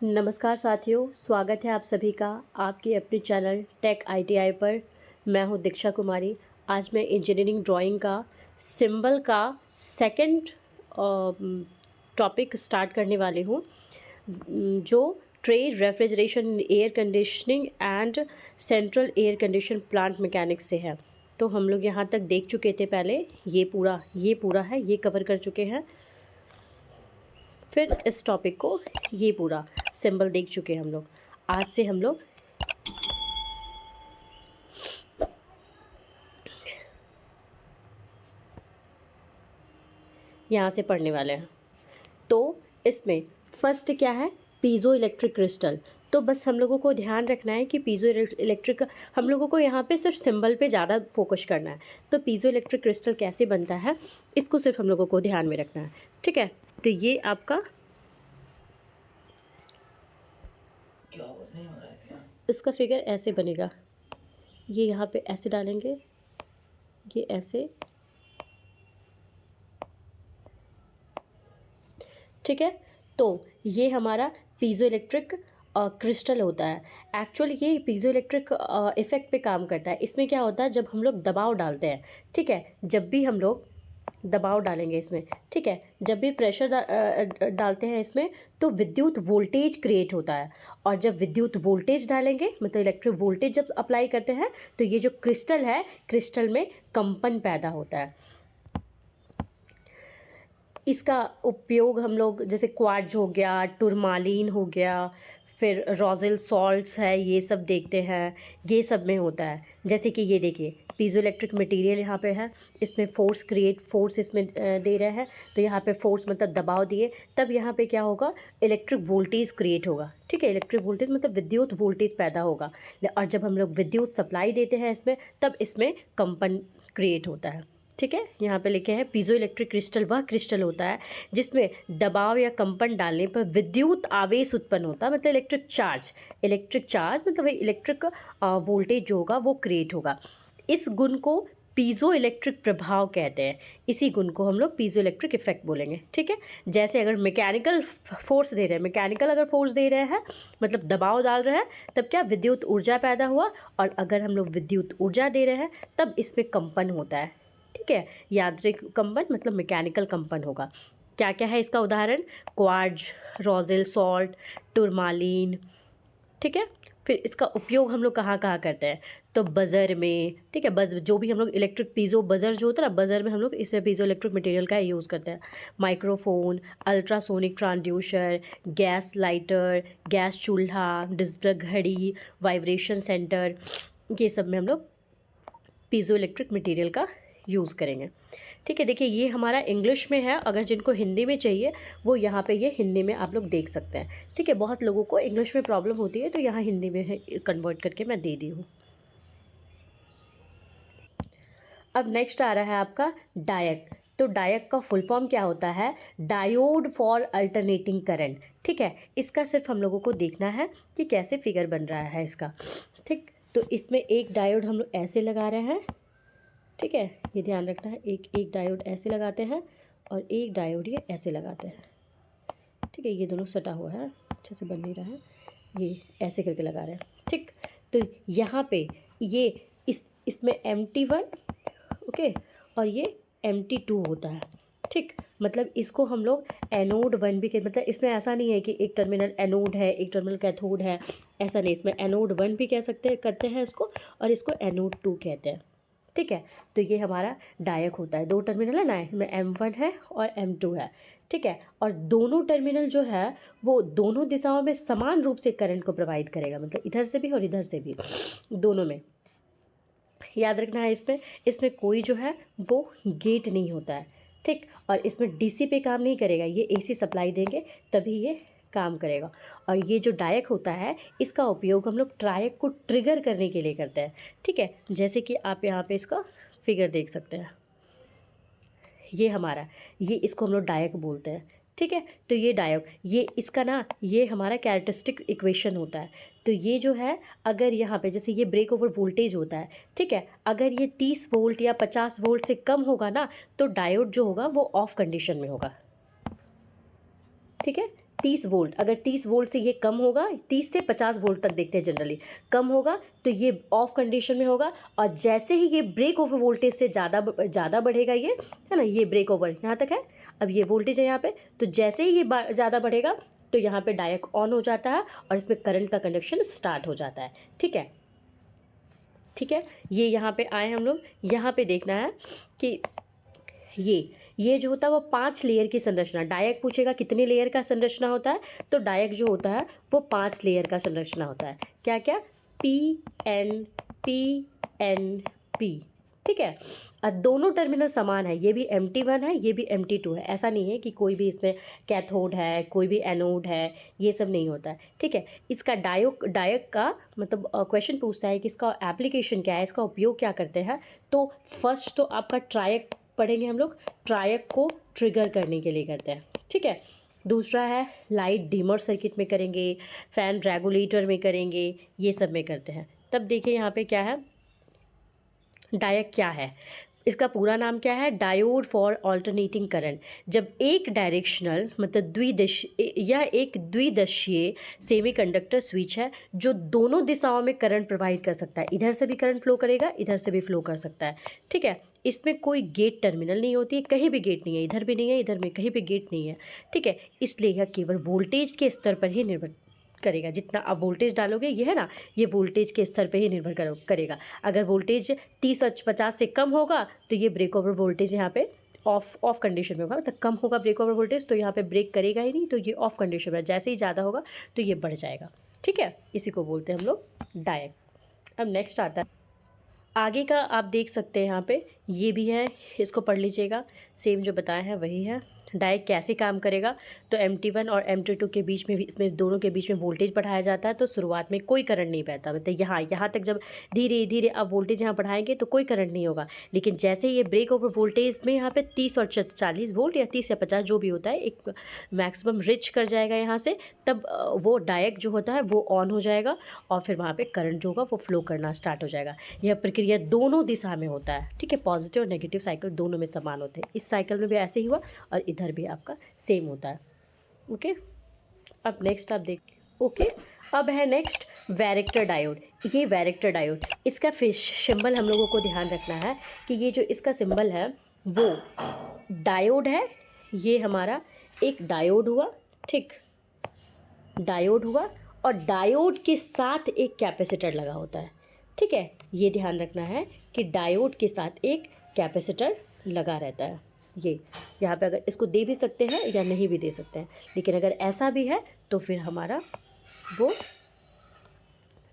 नमस्कार साथियों, स्वागत है आप सभी का आपके अपने चैनल टेक आईटीआई पर। मैं हूं दीक्षा कुमारी। आज मैं इंजीनियरिंग ड्राइंग का सिंबल का सेकंड टॉपिक स्टार्ट करने वाली हूं, जो trade refrigeration air conditioning and central air condition plant mechanics से है। तो हम लोग यहाँ तक देख चुके थे पहले, ये पूरा है, ये कवर कर चुके हैं। फिर इस टॉपिक को ये पूरा सिंबल देख चुके हैं हम लोग। आज से हम लोग यहाँ से पढ़ने वाले हैं। तो इसमें फर्स्ट क्या है, पीजो इलेक्ट्रिक क्रिस्टल। तो बस हम लोगों को ध्यान रखना है कि पीजो इलेक्ट्रिक, हम लोगों को यहाँ पे सिर्फ सिंबल पे ज़्यादा फोकस करना है। तो पीजो इलेक्ट्रिक क्रिस्टल कैसे बनता है, इसको सिर्फ हम लोगों को ध्यान में रखना है, ठीक है। तो ये आपका इसका फिगर ऐसे बनेगा। ये यहाँ पे ऐसे डालेंगे, ये ऐसे, ठीक है। तो ये हमारा पीजो इलेक्ट्रिक क्रिस्टल होता है। एक्चुअली ये पीजो इलेक्ट्रिक इफेक्ट पे काम करता है। इसमें क्या होता है, जब हम लोग दबाव डालते हैं, ठीक है, जब भी हम लोग दबाव डालेंगे इसमें, ठीक है, जब भी प्रेशर डालते हैं इसमें, तो विद्युत वोल्टेज क्रिएट होता है। और जब विद्युत वोल्टेज डालेंगे, मतलब इलेक्ट्रिक वोल्टेज जब अप्लाई करते हैं, तो ये जो क्रिस्टल है, क्रिस्टल में कंपन पैदा होता है। इसका उपयोग हम लोग जैसे क्वार्ट्ज हो गया, टूरमालिन हो गया, फिर रोजेल सॉल्ट्स है, ये सब देखते हैं, ये सब में होता है। जैसे कि ये देखिए, पीजो इलेक्ट्रिक मटेरियल यहाँ पे है, इसमें फोर्स इसमें दे रहे हैं। तो यहाँ पे फोर्स मतलब दबाव दिए, तब यहाँ पे क्या होगा, इलेक्ट्रिक वोल्टेज क्रिएट होगा, ठीक है। इलेक्ट्रिक वोल्टेज मतलब विद्युत वोल्टेज पैदा होगा। और जब हम लोग विद्युत सप्लाई देते हैं इसमें, तब इसमें कंपन क्रिएट होता है, ठीक है। यहाँ पे लिखे हैं पीजो इलेक्ट्रिक क्रिस्टल वह क्रिस्टल होता है जिसमें दबाव या कंपन डालने पर विद्युत आवेश उत्पन्न होता है, मतलब इलेक्ट्रिक चार्ज मतलब इलेक्ट्रिक वोल्टेज जो होगा वो क्रिएट होगा। इस गुण को पीजो इलेक्ट्रिक प्रभाव कहते हैं। इसी गुण को हम लोग पीजो इलेक्ट्रिक इफेक्ट बोलेंगे, ठीक है। जैसे अगर मैकेनिकल फोर्स दे रहे हैं, मैकेनिकल अगर फोर्स दे रहे हैं मतलब दबाव डाल रहे हैं, तब क्या विद्युत ऊर्जा पैदा हुआ। और अगर हम लोग विद्युत ऊर्जा दे रहे हैं, तब इसमें कंपन होता है, ठीक है। यांत्रिक कंपन मतलब मैकेनिकल कंपन होगा। क्या क्या है इसका उदाहरण, क्वार्ट्ज, रोजेल सॉल्ट, टूरमालिन, ठीक है। फिर इसका उपयोग हम लोग कहाँ कहाँ करते हैं, तो बज़र में, ठीक है। जो भी हम लोग इलेक्ट्रिक पीजो बज़र जो होता है ना, बज़र में हम लोग इसमें पीजो इलेक्ट्रिक मटेरियल का यूज़ करते हैं। Microphone, ultrasonic transducer, gas lighter, gas चूल्हा, डिजिटल घड़ी, वाइब्रेशन सेंटर, ये सब में हम लोग पीजो इलेक्ट्रिक मटेरियल का यूज़ करेंगे, ठीक है। देखिए ये हमारा इंग्लिश में है, अगर जिनको हिंदी में चाहिए वो यहाँ पे ये हिंदी में आप लोग देख सकते हैं, ठीक है। बहुत लोगों को इंग्लिश में प्रॉब्लम होती है, तो यहाँ हिंदी में कन्वर्ट करके मैं दे दी हूँ। अब नेक्स्ट आ रहा है आपका डायक। तो डायक का फुल फॉर्म क्या होता है, डायोड फॉर अल्टरनेटिंग करंट, ठीक है। इसका सिर्फ हम लोगों को देखना है कि कैसे फिगर बन रहा है इसका, ठीक। तो इसमें एक डायोड हम लोग ऐसे लगा रहे हैं, ठीक है, ये ध्यान रखना है। एक डायोड ऐसे लगाते हैं और एक डायोड ये ऐसे लगाते हैं, ठीक है। ये दोनों सटा हुआ है, अच्छे से बन नहीं रहा है, ये ऐसे करके लगा रहे हैं, ठीक। तो यहाँ पे ये इसमें MT1, ओके, और ये MT2 होता है, ठीक। मतलब इसको हम लोग एनोड 1 भी कहते, मतलब इसमें ऐसा नहीं है कि एक टर्मिनल एनोड है एक टर्मिनल कैथोड है, ऐसा नहीं। इसमें एनोड 1 भी कह सकते हैं, करते हैं इसको, और इसको एनोड 2 कहते हैं, ठीक है। तो ये हमारा डायक होता है, दो टर्मिनल है ना, इसमें M1 है और M2 है, ठीक है। और दोनों टर्मिनल जो है वो दोनों दिशाओं में समान रूप से करंट को प्रोवाइड करेगा, मतलब इधर से भी और इधर से भी, दोनों में। याद रखना है इसमें इसमें कोई जो है वो गेट नहीं होता है, ठीक। और इसमें DC पे काम नहीं करेगा, ये AC सप्लाई देंगे तभी ये काम करेगा। और ये जो डायक होता है इसका उपयोग हम लोग ट्रायक को ट्रिगर करने के लिए करते हैं, ठीक है। जैसे कि आप यहाँ पे इसका फिगर देख सकते हैं, ये हमारा, ये इसको हम लोग डायक बोलते हैं, ठीक है। तो ये डायक, ये इसका ना, ये हमारा कैरेक्टरिस्टिक इक्वेशन होता है। तो ये जो है, अगर यहाँ पे जैसे ये ब्रेक ओवर वोल्टेज होता है, ठीक है, अगर ये 30 वोल्ट या 50 वोल्ट से कम होगा ना, तो डायोड जो होगा वो ऑफ कंडीशन में होगा, ठीक है। 30 वोल्ट, अगर 30 वोल्ट से ये कम होगा, 30 से 50 वोल्ट तक देखते हैं जनरली, कम होगा तो ये ऑफ कंडीशन में होगा। और जैसे ही ये ब्रेक ओवर वोल्टेज से ज़्यादा बढ़ेगा, ये है ना, ये ब्रेक ओवर यहाँ तक है, अब ये वोल्टेज है यहाँ पे, तो जैसे ही ये ज़्यादा बढ़ेगा तो यहाँ पे डायोड ऑन हो जाता है और इसमें करंट का कंडक्शन स्टार्ट हो जाता है। ठीक है, ठीक है, ये यहाँ पे आए हम लोग, यहाँ पे देखना है कि ये जो होता है वो 5 लेयर की संरचना, डायक पूछेगा कितने लेयर का संरचना होता है, तो डायक जो होता है वो 5 लेयर का संरचना होता है। क्या क्या? पी। ठीक है, दोनों टर्मिनल समान है, ये भी MT1 है, ये भी MT2 है। ऐसा नहीं है कि कोई भी इसमें कैथोड है, कोई भी एनोड है, ये सब नहीं होता है। ठीक है, इसका डायक का मतलब क्वेश्चन पूछता है कि इसका एप्लीकेशन क्या है, इसका उपयोग क्या करते हैं। तो फर्स्ट तो आपका ट्रायक पढ़ेंगे हम लोग, ट्रायक को ट्रिगर करने के लिए करते हैं। ठीक है, दूसरा है लाइट डिमर सर्किट में करेंगे, फैन रेगुलेटर में करेंगे, ये सब में करते हैं। तब देखिए यहाँ पे क्या है, डायक क्या है, इसका पूरा नाम क्या है, डायोड फॉर ऑल्टरनेटिंग करंट। जब एक डायरेक्शनल मतलब यह एक द्विदशीय सेमीकंडक्टर स्विच है जो दोनों दिशाओं में करंट प्रोवाइड कर सकता है, इधर से भी करंट फ्लो करेगा, इधर से भी फ्लो कर सकता है। ठीक है, इसमें कोई गेट टर्मिनल नहीं होती है, कहीं भी गेट नहीं है, इधर भी नहीं है, इधर में कहीं भी गेट नहीं है। ठीक है, इसलिए यह केवल वोल्टेज के स्तर पर ही निर्भर करेगा। जितना आप वोल्टेज डालोगे, ये है ना, ये वोल्टेज के स्तर पे ही निर्भर करेगा। अगर वोल्टेज 30 और 50 से कम होगा तो ये ब्रेक ओवर वोल्टेज यहाँ पे ऑफ कंडीशन में होगा, मतलब कम होगा ब्रेक ओवर वोल्टेज तो यहाँ पे ब्रेक करेगा ही नहीं, तो ये ऑफ कंडीशन में। जैसे ही ज़्यादा होगा तो ये बढ़ जाएगा। ठीक है, इसी को बोलते हैं हम लोग डायक। अब नेक्स्ट आता है आगे का, आप देख सकते हैं यहाँ पे ये भी है, इसको पढ़ लीजिएगा, सेम जो बताया है वही है। डायक कैसे काम करेगा, तो MT1 और MT2 के बीच में भी, इसमें दोनों के बीच में वोल्टेज बढ़ाया जाता है, तो शुरुआत में कोई करंट नहीं बहता, मतलब यहाँ तक जब धीरे धीरे आप वोल्टेज यहाँ बढ़ाएंगे तो कोई करंट नहीं होगा। लेकिन जैसे ये ब्रेक ओवर वोल्टेज में यहाँ पे 30 और 40 वोल्ट या 30 या 50 जो भी होता है, एक मैक्सिमम रिच कर जाएगा यहाँ से, तब वो डायक जो होता है वो ऑन हो जाएगा और फिर वहाँ पर करंट जो होगा वो फ्लो करना स्टार्ट हो जाएगा। यह प्रक्रिया दोनों दिशा में होता है। ठीक है, पॉजिटिव और नेगेटिव साइकिल दोनों में समान होते हैं। इस साइकिल में भी ऐसे ही हुआ और इधर भी आपका सेम होता है। ओके, अब नेक्स्ट आप देख, ओके, अब है नेक्स्ट वैरेक्टर डायोड। ये वैरेक्टर डायोड, इसका सिंबल हम लोगों को ध्यान रखना है कि ये जो इसका सिंबल है वो डायोड है। ये हमारा एक डायोड हुआ, ठीक, डायोड हुआ, और डायोड के साथ एक कैपेसिटर लगा होता है। ठीक है, ये ध्यान रखना है कि डायोड के साथ एक कैपेसिटर लगा रहता है। ये यहाँ पे अगर इसको दे भी सकते हैं या नहीं भी दे सकते हैं, लेकिन अगर ऐसा भी है तो फिर हमारा वो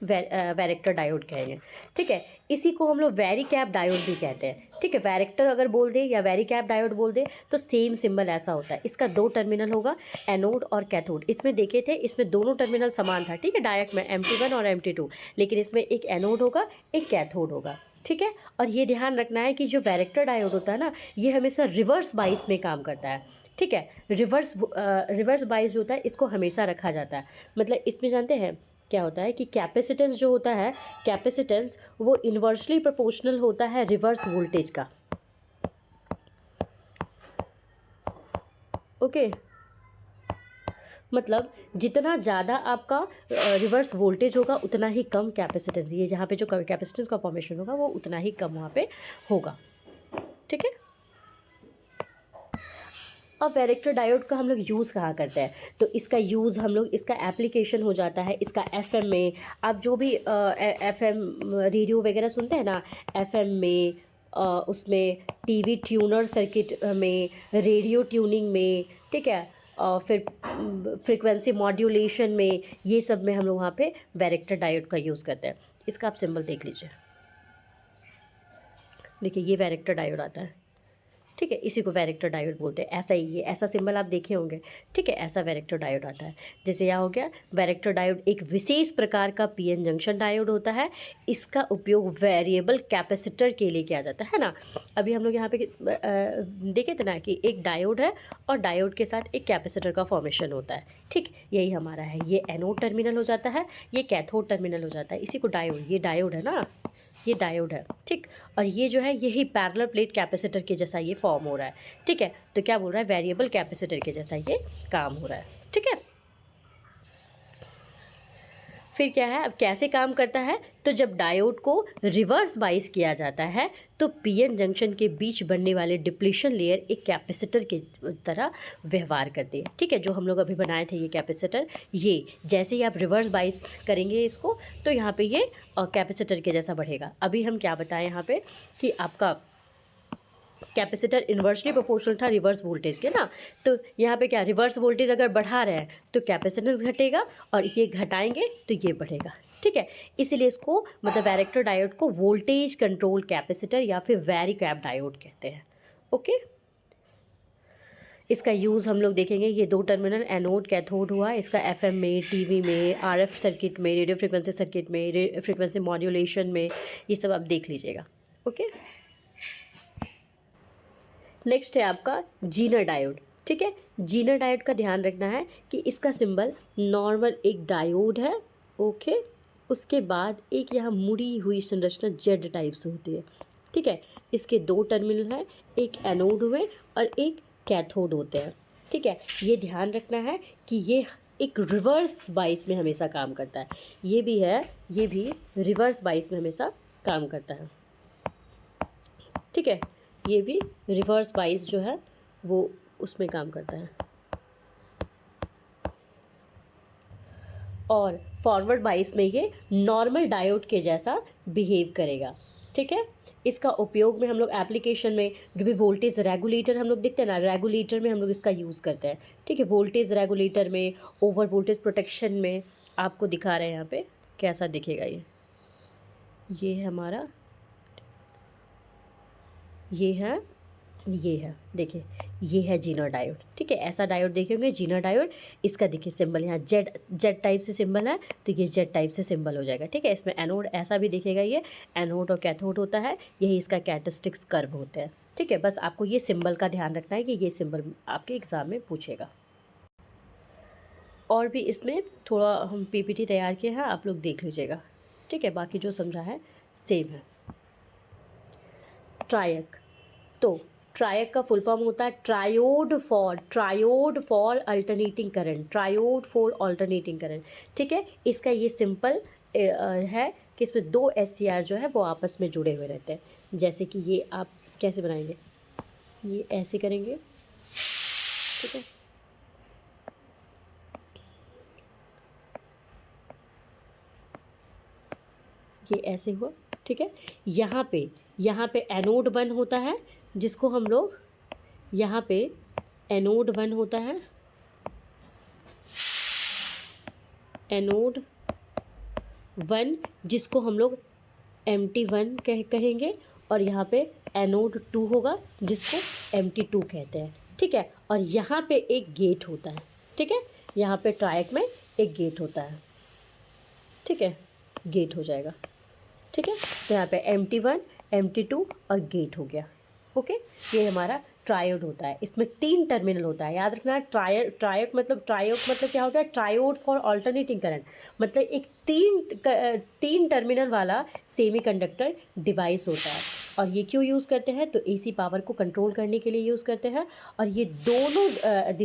वैरेक्टर डायोड कहेंगे। ठीक है, इसी को हम लोग वैरिकैप डायोड भी कहते हैं। ठीक है, वैरेक्टर अगर बोल दे या वैरिकैप डायोड बोल दे तो सेम सिंबल ऐसा होता है। इसका 2 टर्मिनल होगा, एनोड और कैथोड। इसमें देखे थे, इसमें दोनों टर्मिनल समान था। ठीक है, डायक में MT1 और MT2, लेकिन इसमें एक एनोड होगा, एक कैथोड होगा। ठीक है, और ये ध्यान रखना है कि जो वैरेक्टर डायोड होता है ना, ये हमेशा रिवर्स बाइस में काम करता है। ठीक है, रिवर्स बाइस जो होता है इसको हमेशा रखा जाता है। मतलब इसमें जानते हैं क्या होता है कि कैपेसिटेंस जो होता है, कैपेसिटेंस वो इन्वर्सली प्रोपोर्शनल होता है रिवर्स वोल्टेज का। ओके, मतलब जितना ज़्यादा आपका रिवर्स वोल्टेज होगा उतना ही कम कैपेसिटेंस, ये जहाँ पे जो कैपेसिटेंस का फॉर्मेशन होगा वो उतना ही कम वहाँ पे होगा। ठीक है, अब वैरेक्टर डायोड का हम लोग यूज़ कहाँ करते हैं, तो इसका यूज़ हम लोग, इसका एप्लीकेशन हो जाता है इसका FM में। आप जो भी FM रेडियो वगैरह सुनते हैं ना, FM में, उसमें TV ट्यूनर सर्किट में, रेडियो ट्यूनिंग में, ठीक है, फिर फ्रीक्वेंसी मॉड्यूलेशन में, ये सब में हम लोग वहाँ पे वैरेक्टर डायोड का यूज़ करते हैं। इसका आप सिंबल देख लीजिए, देखिए ये वैरेक्टर डायोड आता है। ठीक है, इसी को वैरेक्टर डायोड बोलते हैं। ऐसा ही, ये ऐसा सिंबल आप देखे होंगे। ठीक है, ऐसा वैरेक्टर डायोड आता है। जैसे यहाँ हो गया, वैरेक्टर डायोड एक विशेष प्रकार का PN जंक्शन डायोड होता है। इसका उपयोग वेरिएबल कैपेसिटर के लिए किया जाता है ना। अभी हम लोग यहाँ पे देखे थे ना कि एक डायोड है और डायोड के साथ एक कैपेसिटर का फॉर्मेशन होता है। ठीक, यही हमारा है। ये एनोड टर्मिनल हो जाता है, ये कैथोड टर्मिनल हो जाता है। इसी को डायोड, ये डायोड है ना, ये डायोड है। ठीक, और ये जो है यही पैरेलल प्लेट कैपेसिटर के जैसा ये फॉर्म हो रहा है। ठीक है, तो क्या बोल रहा है, वेरिएबल कैपेसिटर के जैसा ये काम हो रहा है। ठीक है, फिर क्या है, अब कैसे काम करता है, तो जब डायोड को रिवर्स बाइस किया जाता है तो पीएन जंक्शन के बीच बनने वाले डिप्लीशन लेयर एक कैपेसिटर के तरह व्यवहार करती है। ठीक है, जो हम लोग अभी बनाए थे ये कैपेसिटर, ये जैसे ही आप रिवर्स बाइस करेंगे इसको तो यहाँ पे ये कैपेसिटर के जैसा बढ़ेगा। अभी हम क्या बताएं यहाँ पे कि आपका कैपेसिटर इन्वर्सली प्रोपोर्शनल था रिवर्स वोल्टेज के ना, तो यहाँ पे क्या, रिवर्स वोल्टेज अगर बढ़ा रहे हैं तो कैपेसिटेंस घटेगा और ये घटाएंगे तो ये बढ़ेगा। ठीक है, इसीलिए इसको मतलब वैरेक्टर डायोड को वोल्टेज कंट्रोल कैपेसिटर या फिर वैरिकैप डायोड कहते हैं। ओके, इसका यूज़ हम लोग देखेंगे, ये 2 टर्मिनल एनोड कैथोड हुआ, इसका एफएम में, टीवी में, आरएफ सर्किट में, रेडियो फ्रिक्वेंसी सर्किट में, फ्रिक्वेंसी मॉड्यूलेशन में, ये सब आप देख लीजिएगा। ओके, नेक्स्ट है आपका जीनर डायोड। ठीक है, जीनर डायोड का ध्यान रखना है कि इसका सिंबल नॉर्मल एक डायोड है। ओके, उसके बाद एक यहाँ मुड़ी हुई संरचना जेड टाइप से होती है। ठीक है, इसके 2 टर्मिनल हैं, एक एनोड हुए और एक कैथोड होते हैं। ठीक है, ये ध्यान रखना है कि ये एक रिवर्स बाइस में हमेशा काम करता है। ये भी है, ये भी रिवर्स बाइस में हमेशा काम करता है। ठीक है, ये भी रिवर्स बाइस जो है वो उसमें काम करता है और फॉरवर्ड बाइस में ये नॉर्मल डायोड के जैसा बिहेव करेगा। ठीक है, इसका उपयोग में हम लोग एप्लीकेशन में जो भी वोल्टेज रेगुलेटर हम लोग देखते हैं ना, रेगुलेटर में हम लोग इसका यूज़ करते हैं। ठीक है, वोल्टेज रेगुलेटर में, ओवर वोल्टेज प्रोटेक्शन में, आपको दिखा रहे हैं यहाँ पे कैसा दिखेगा ये है हमारा, ये है देखिए, ये है जीनर डायोड। ठीक है, ऐसा डायोड देखे होंगे जीनर डायोड, इसका देखिए सिंबल यहाँ जेड टाइप से सिंबल है, तो ये जेड टाइप से सिंबल हो जाएगा। ठीक है, इसमें एनोड ऐसा भी दिखेगा, ये एनोड और कैथोड होता है, यही इसका कैरेक्टरिस्टिक्स कर्व होते हैं। ठीक है, बस आपको ये सिंबल का ध्यान रखना है कि ये सिंबल आपके एग्ज़ाम में पूछेगा। और भी इसमें थोड़ा हम पीपीटी तैयार किए हैं, आप लोग देख लीजिएगा। ठीक है, बाकी जो समझा है सेम है। ट्रायक, तो ट्रायक का फुल फॉर्म होता है triode for alternating current, triode for alternating current. ठीक है, इसका ये सिंपल है कि इसमें 2 SCR जो है वो आपस में जुड़े हुए रहते हैं। जैसे कि ये आप कैसे बनाएंगे, ये ऐसे करेंगे। ठीक है, ये ऐसे हुआ। ठीक है, यहाँ पे एनोड 1 होता है, जिसको हम लोग यहाँ पे एनोड 1 होता है, एनोड 1 जिसको हम लोग MT1 कहेंगे, और यहाँ पे एनोड 2 होगा जिसको MT2 कहते हैं। ठीक है, और यहाँ पे एक गेट होता है। ठीक है, यहाँ पे ट्रायक में एक गेट होता है। ठीक है, गेट हो जाएगा। ठीक है, तो यहाँ पे MT1, MT2 और गेट हो गया। ओके, ये हमारा ट्रायोड होता है, इसमें 3 टर्मिनल होता है, याद रखना। ट्रायोड मतलब क्या होता है, ट्रायोड फॉर अल्टरनेटिंग करंट, मतलब एक 3 टर्मिनल वाला सेमीकंडक्टर डिवाइस होता है। और ये क्यों यूज़ करते हैं, तो AC पावर को कंट्रोल करने के लिए यूज़ करते हैं, और ये दोनों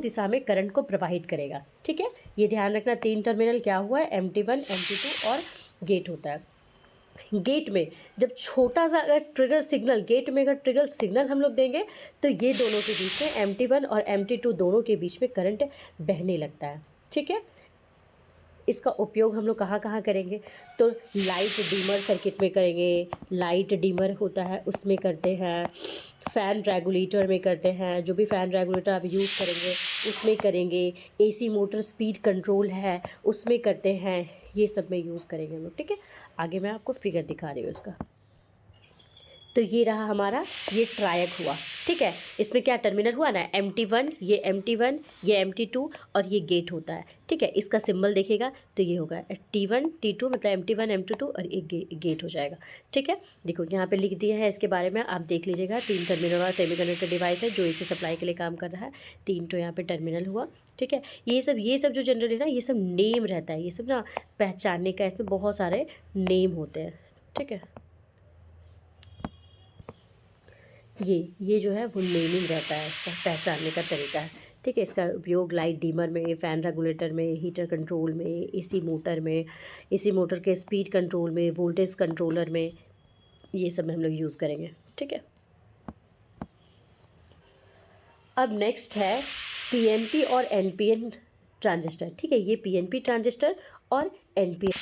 दिशा में करंट को प्रवाहित करेगा। ठीक है, ये ध्यान रखना। 3 टर्मिनल क्या हुआ है, MT1, MT2 और गेट होता है। गेट में जब छोटा सा अगर ट्रिगर सिग्नल, गेट में अगर ट्रिगर सिग्नल हम लोग देंगे तो ये दोनों के बीच में, MT1 और MT2 दोनों के बीच में करंट बहने लगता है। ठीक है, इसका उपयोग हम लोग कहाँ कहाँ करेंगे, तो लाइट डिमर सर्किट में करेंगे, लाइट डिमर होता है उसमें करते हैं, फ़ैन रेगुलेटर में करते हैं, जो भी फ़ैन रेगुलेटर आप यूज़ करेंगे उसमें करेंगे, AC मोटर स्पीड कंट्रोल है उसमें करते हैं, ये सब में यूज़ करेंगे हम लोग। ठीक है, आगे मैं आपको फिगर दिखा रही हूँ इसका। तो ये रहा हमारा, ये ट्रायक हुआ। ठीक है, इसमें क्या टर्मिनल हुआ ना, MT1, ये MT2 और ये गेट होता है। ठीक है, इसका सिंबल देखेगा तो ये होगा T1 T2, मतलब MT1 MT2 और एक गेट हो जाएगा। ठीक है, देखो यहाँ पे लिख दिया है, इसके बारे में आप देख लीजिएगा। 3 टर्मिनल वाला सेमीकंडक्टर डिवाइस है जो AC सप्लाई के लिए काम कर रहा है। 3 तो यहाँ पे टर्मिनल हुआ। ठीक है, ये सब जो जनरल है ना, ये सब नेम रहता है, ये सब ना पहचानने का, इसमें बहुत सारे नेम होते हैं। ठीक है, ये जो है वो नेमिंग रहता है, इसका पहचानने का तरीका है। ठीक है। इसका उपयोग लाइट डीमर में, फ़ैन रेगुलेटर में, हीटर कंट्रोल में, एसी मोटर में, एसी मोटर के स्पीड कंट्रोल में, वोल्टेज कंट्रोलर में, ये सब में हम लोग यूज़ करेंगे। ठीक है। अब नेक्स्ट है पीएनपी और एनपीएन ट्रांजिस्टर। ठीक है, ये पीएनपी ट्रांजिस्टर और एनपीएन।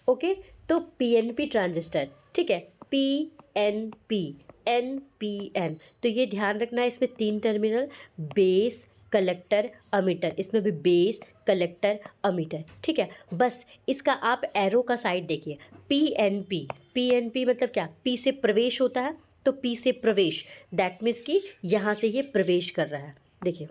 ओके, तो पीएनपी ट्रांजिस्टर, ठीक है, पीएनपी, एनपीएन, तो ये ध्यान रखना है, इसमें 3 टर्मिनल, बेस, कलेक्टर, अमीटर, इसमें भी बेस, कलेक्टर, अमीटर। ठीक है, बस इसका आप एरो का साइड देखिए। पीएनपी, पीएनपी मतलब क्या, पी से प्रवेश होता है, तो पी से प्रवेश, दैट मीन्स कि यहाँ से ये प्रवेश कर रहा है। देखिए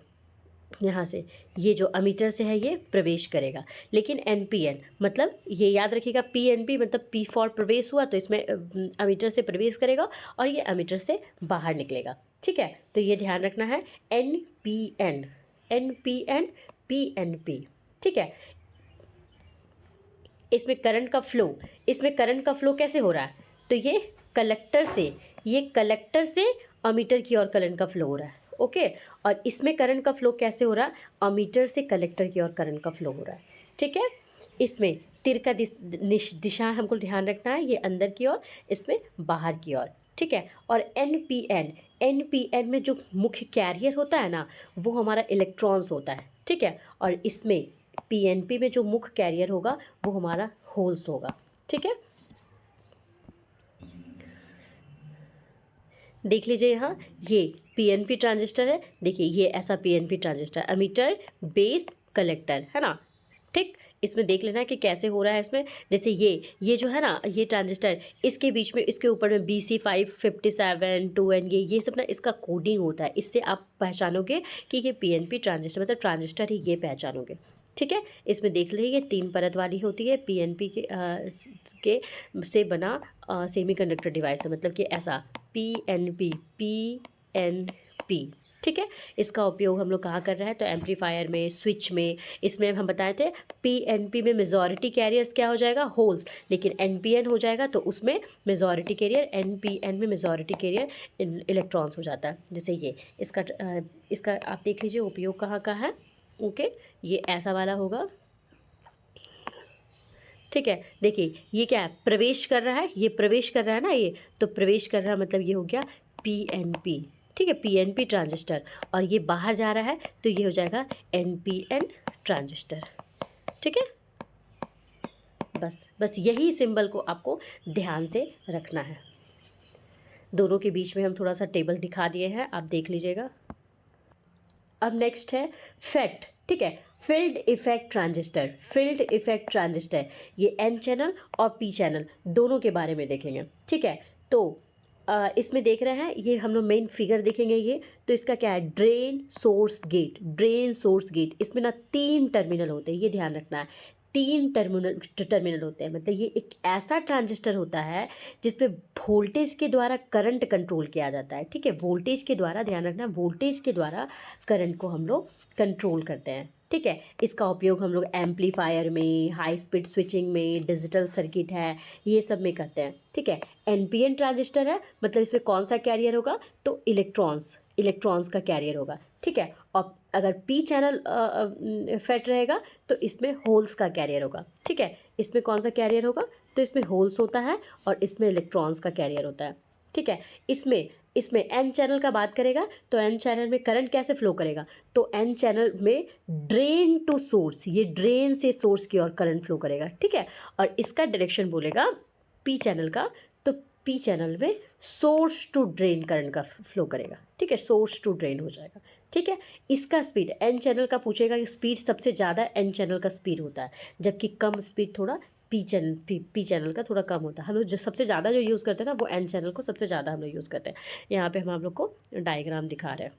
यहाँ से ये जो अमीटर से है ये प्रवेश करेगा। लेकिन एनपीएन मतलब ये याद रखिएगा, पीएनपी मतलब पी फॉर प्रवेश हुआ, तो इसमें अमीटर से प्रवेश करेगा और ये अमीटर से बाहर निकलेगा। ठीक है, तो ये ध्यान रखना है, एनपीएन, एनपीएन, पीएनपी। ठीक है, इसमें करंट का फ्लो, इसमें करंट का फ्लो कैसे हो रहा है, तो ये कलेक्टर से, ये कलेक्टर से अमीटर की ओर करंट का फ्लो हो रहा है। ओके, और इसमें करंट का फ्लो कैसे हो रहा है, अमीटर से कलेक्टर की ओर करंट का फ्लो हो रहा है। ठीक है, इसमें तिर का दिशा हमको ध्यान रखना है, ये अंदर की ओर, इसमें बाहर की ओर। ठीक है, और एनपीएन, एनपीएन में जो मुख्य कैरियर होता है ना, वो हमारा इलेक्ट्रॉन्स होता है। ठीक है, और इसमें पीएनपी में जो मुख्य कैरियर होगा वो हमारा होल्स होगा। ठीक है, देख लीजिए यहाँ, ये पीएनपी ट्रांजिस्टर है। देखिए ये ऐसा PNP transistor, ammeter, base, collector, है ना। ठीक, इसमें देख लेना है कि कैसे हो रहा है। इसमें जैसे ये जो है ना, ये ट्रांजिस्टर, इसके बीच में, इसके ऊपर में BC557 2N, ये सब ना इसका कोडिंग होता है। इससे आप पहचानोगे कि ये पीएनपी ट्रांजिस्टर मतलब ट्रांजिस्टर ही, ये पहचानोगे। ठीक है, इसमें देख लीजिए ये 3 परत वाली होती है, पीएनपी के से बना सेमीकंडक्टर डिवाइस है, मतलब कि ऐसा पीएनपी, पीएनपी। ठीक है, इसका उपयोग हम लोग कहाँ कर रहे हैं, तो एम्पलीफायर में, स्विच में। इसमें हम बताए थे पीएनपी में मेजॉरिटी कैरियर्स क्या हो जाएगा, होल्स, लेकिन एनपीएन हो जाएगा तो उसमें मेजॉरिटी कैरियर, एनपीएन में मेजॉरिटी कैरियर इलेक्ट्रॉन्स हो जाता है। जैसे ये इसका आप देख लीजिए उपयोग कहाँ का है। ओके, ये ऐसा वाला होगा। ठीक है, देखिए ये क्या है, प्रवेश कर रहा है, ये प्रवेश कर रहा है ना, ये तो प्रवेश कर रहा है मतलब ये हो गया पीएनपी। ठीक है, पीएनपी ट्रांजिस्टर, और ये बाहर जा रहा है तो ये हो जाएगा एनपीएन ट्रांजिस्टर। ठीक है, बस यही सिंबल को आपको ध्यान से रखना है। दोनों के बीच में हम थोड़ा सा टेबल दिखा दिए हैं, आप देख लीजिएगा। अब नेक्स्ट है फेट। ठीक है, field effect transistor, field effect transistor, ये एन चैनल और पी चैनल दोनों के बारे में देखेंगे। ठीक है, तो इसमें देख रहे हैं, ये हम लोग मेन फिगर देखेंगे। ये तो इसका क्या है, drain source gate, drain source gate. इसमें ना 3 टर्मिनल होते हैं, ये ध्यान रखना है, 3 टर्मिनल होते हैं। मतलब ये एक ऐसा ट्रांजिस्टर होता है जिसमें वोल्टेज के द्वारा करंट कंट्रोल किया जाता है। ठीक है, वोल्टेज के द्वारा, ध्यान रखना, वोल्टेज के द्वारा करंट को हम लोग कंट्रोल करते हैं। ठीक है, इसका उपयोग हम लोग एम्पलीफायर में, हाई स्पीड स्विचिंग में, डिजिटल सर्किट है, ये सब में करते हैं। ठीक है, एनपीएन ट्रांजिस्टर है, मतलब इसमें कौन सा कैरियर होगा, तो इलेक्ट्रॉन्स का कैरियर होगा। ठीक है, और अगर पी चैनल फेट रहेगा तो इसमें होल्स का कैरियर होगा। ठीक है, इसमें कौन सा कैरियर होगा, तो इसमें होल्स होता है और इसमें इलेक्ट्रॉन्स का कैरियर होता है। ठीक है, इसमें एन चैनल का बात करेगा तो एन चैनल में करंट कैसे फ्लो करेगा, तो एन चैनल में ड्रेन टू सोर्स, ये ड्रेन से सोर्स की ओर करंट फ्लो करेगा। ठीक है, और इसका डायरेक्शन बोलेगा पी चैनल का, तो पी चैनल में सोर्स टू ड्रेन करंट का फ्लो करेगा। ठीक है, सोर्स टू ड्रेन हो जाएगा। ठीक है, इसका स्पीड एन चैनल का पूछेगा कि स्पीड सबसे ज़्यादा एन चैनल का स्पीड होता है, जबकि कम स्पीड थोड़ा पी चैनल का थोड़ा कम होता है। हम लोग जो सबसे ज़्यादा जो यूज़ करते हैं ना, वो एन चैनल को सबसे ज़्यादा हम लोग यूज़ करते हैं। यहाँ पे हम आप लोग को डायग्राम दिखा रहे हैं।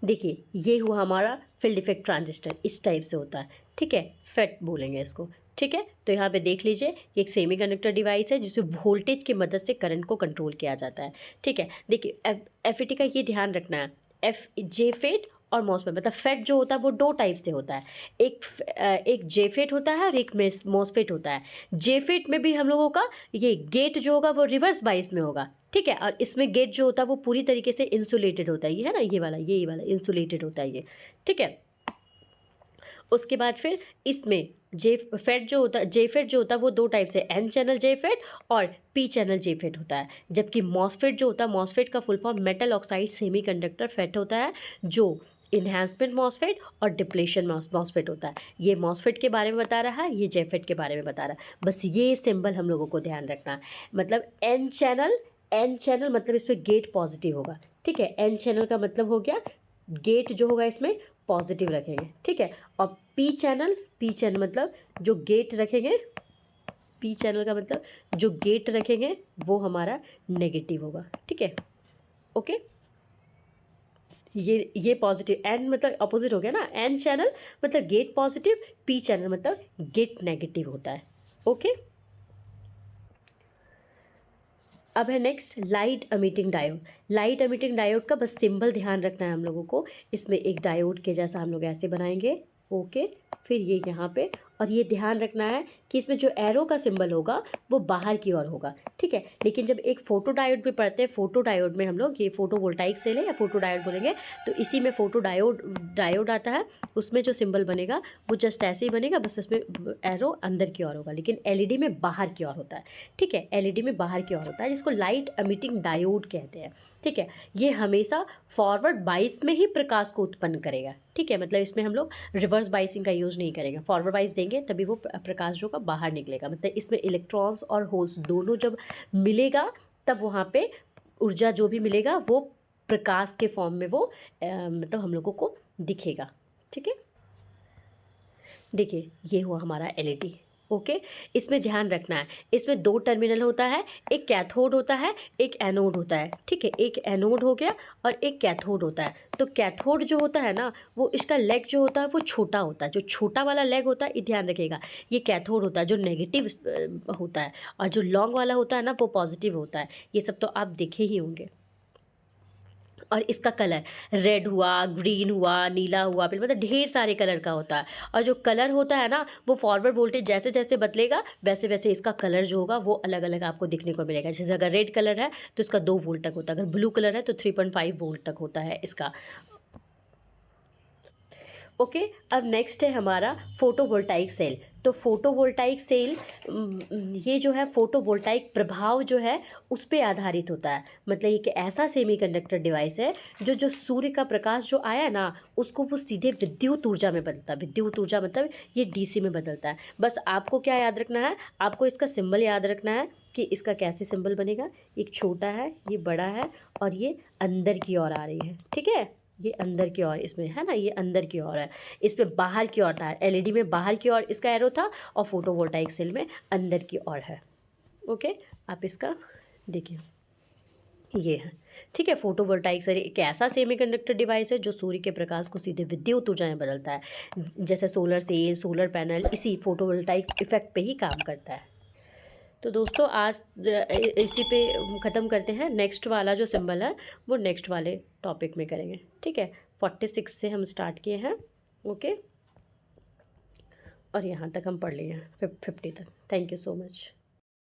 देखिए ये हुआ हमारा फील्ड इफेक्ट ट्रांजिस्टर, इस टाइप से होता है। ठीक है, फेट बोलेंगे इसको। ठीक है, तो यहाँ पे देख लीजिए, ये एक सेमीकंडक्टर डिवाइस है जिसमें वोल्टेज की मदद से करंट को कंट्रोल किया जाता है। ठीक है, देखिए एफईटी का ये ध्यान रखना है, जेफेट और मॉसफेट, मतलब फेट जो होता है वो 2 टाइप से होता है, एक जेफेट होता है और एक मॉसफेट होता है। जेफेट में भी हम लोगों का ये गेट जो होगा वो रिवर्स बाइस में होगा। ठीक है। और इसमें गेट जो होता है वो पूरी तरीके से इंसुलेटेड होता है, ये है ना, ये वाला इंसुलेटेड होता है ये, ठीक है। उसके बाद फिर इसमें जेफेट जो होता है, जेफेट जो होता है वो दो टाइप से, एन चैनल जेफेट और पी चैनल जेफेट होता है। जबकि मॉसफेट जो होता है, मॉसफेट का full form metal oxide semiconductor FET होता है, जो इन्हांसमेंट मॉसफेट और डिप्लेशन मॉसफेट होता है। ये मॉसफेट के बारे में बता रहा है, ये जेफेट के बारे में बता रहा है। बस ये सिंबल हम लोगों को ध्यान रखना है। मतलब एन चैनल, एन चैनल मतलब इसमें गेट पॉजिटिव होगा, ठीक है। एन चैनल का मतलब हो गया गेट जो होगा इसमें पॉजिटिव रखेंगे, ठीक है। और पी चैनल, पी चैनल मतलब जो गेट रखेंगे, पी चैनल का मतलब जो गेट रखेंगे वो हमारा नेगेटिव होगा, ठीक है। ओके, ये पॉजिटिव, एन मतलब अपोजिट हो गया ना, एन चैनल मतलब गेट पॉजिटिव, पी चैनल मतलब गेट नेगेटिव होता है। ओके, अब है next light emitting diode. Light emitting diode का बस सिंबल ध्यान रखना है हम लोगों को। इसमें एक डायोड के जैसा हम लोग ऐसे बनाएंगे, ओके। फिर ये यहाँ पे, और ये ध्यान रखना है कि इसमें जो एरो का सिंबल होगा वो बाहर की ओर होगा, ठीक है। लेकिन जब एक फोटो डायोड भी पढ़ते हैं, फोटो डायोड में हम लोग, ये फोटो वोल्टाइक सेल है या फोटो डायोड बोलेंगे, तो इसी में फोटो डायोड डायोड आता है। उसमें जो सिंबल बनेगा वो जस्ट ऐसे ही बनेगा, बस इसमें एरो अंदर की ओर होगा। लेकिन एलईडी में बाहर की ओर होता है, ठीक है। एलईडी में बाहर की ओर होता है, जिसको लाइट एमिटिंग डायोड कहते हैं, ठीक है। ये हमेशा फॉरवर्ड बाइस में ही प्रकाश को उत्पन्न करेगा, ठीक है। मतलब इसमें हम लोग रिवर्स बाइसिंग का यूज़ नहीं करेंगे, फॉरवर्ड बाइस देंगे तभी वो प्रकाश जो का बाहर निकलेगा। मतलब इसमें इलेक्ट्रॉन्स और होल्स दोनों जब मिलेगा तब वहाँ पे ऊर्जा जो भी मिलेगा वो प्रकाश के फॉर्म में वो मतलब हम लोगों को दिखेगा, ठीक है। देखिए ये हुआ हमारा एलईडी, ओके। इसमें ध्यान रखना है, इसमें दो टर्मिनल होता है, एक कैथोड होता है, एक एनोड होता है, ठीक है। एक एनोड हो गया और एक कैथोड होता है। तो कैथोड जो होता है ना, वो इसका लेग जो होता है वो छोटा होता है, जो छोटा वाला लेग होता है, ये ध्यान रखिएगा, ये कैथोड होता है जो नेगेटिव होता है, और जो लॉन्ग वाला होता है ना वो पॉजिटिव होता है। ये सब तो आप देखे ही होंगे। और इसका कलर रेड हुआ, ग्रीन हुआ, नीला हुआ, फिर मतलब ढेर सारे कलर का होता है। और जो कलर होता है ना वो फॉरवर्ड वोल्टेज जैसे जैसे बदलेगा वैसे वैसे इसका कलर जो होगा वो अलग अलग आपको दिखने को मिलेगा। जैसे अगर रेड कलर है तो इसका 2 वोल्ट तक होता है, अगर ब्लू कलर है तो 3.5 वोल्ट तक होता है इसका। ओके, अब नेक्स्ट है हमारा फोटोवोल्टाइक सेल। तो फोटोवोल्टाइक सेल ये जो है फोटोवोल्टाइक प्रभाव जो है उस पे आधारित होता है। मतलब ये एक ऐसा सेमीकंडक्टर डिवाइस है जो जो सूर्य का प्रकाश जो आया ना उसको वो सीधे विद्युत ऊर्जा में बदलता है। विद्युत ऊर्जा मतलब ये डीसी में बदलता है। बस आपको क्या याद रखना है, आपको इसका सिंबल याद रखना है कि इसका कैसे सिंबल बनेगा। एक छोटा है, ये बड़ा है, और ये अंदर की ओर आ रही है, ठीक है। ये अंदर की ओर इसमें है ना, ये अंदर की ओर है, इसमें बाहर की ओर था। एलईडी में बाहर की ओर इसका एरो था और फोटोवोल्टाइक सेल में अंदर की ओर है, ओके। आप इसका देखिए, ये है, ठीक है। फोटोवोल्टाइक सेल एक ऐसा सेमीकंडक्टर डिवाइस है जो सूर्य के प्रकाश को सीधे विद्युत ऊर्जा में बदलता है। जैसे सोलर सेल, सोलर पैनल इसी फोटोवोल्टाइक इफेक्ट पे ही काम करता है। तो दोस्तों आज इसी पे ख़त्म करते हैं। नेक्स्ट वाला जो सिंबल है वो नेक्स्ट वाले टॉपिक में करेंगे, ठीक है। 46 से हम स्टार्ट किए हैं, ओके, और यहाँ तक हम पढ़ लिए हैं 50 तक। Thank you so much.